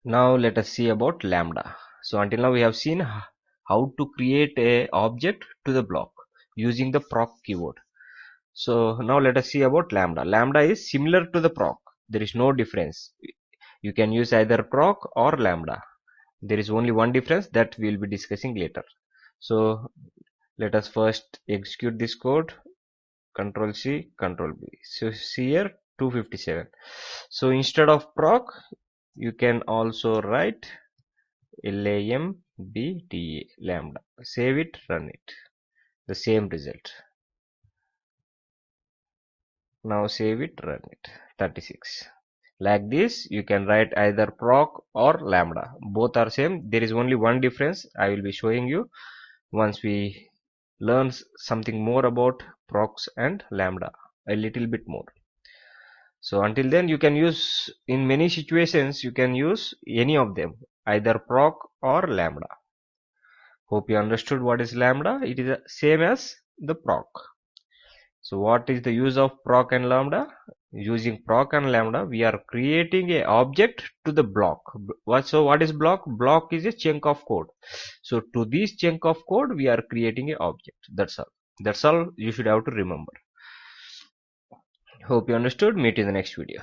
Now let us see about lambda. So until now we have seen how to create a object to the block using the proc keyword. So now let us see about lambda. Lambda is similar to the proc. There is no difference. You can use either proc or lambda. There is only one difference that we will be discussing later. So let us first execute this code. Control C, Control B. So see here 257. So instead of proc, you can also write lambda, lambda. Save it, run it. The same result. Now save it, run it. 36. Like this, you can write either proc or lambda. Both are same. There is only one difference. I will be showing you once we learn something more about procs and lambda. A little bit more. So until then, you can use, in many situations, you can use any of them, either proc or lambda. Hope you understood what is lambda. It is the same as the proc. So what is the use of proc and lambda? Using proc and lambda, we are creating a object to the block. So what is block? Block is a chunk of code. So to this chunk of code, we are creating a object. That's all. That's all you should have to remember. Hope you understood. Meet in the next video.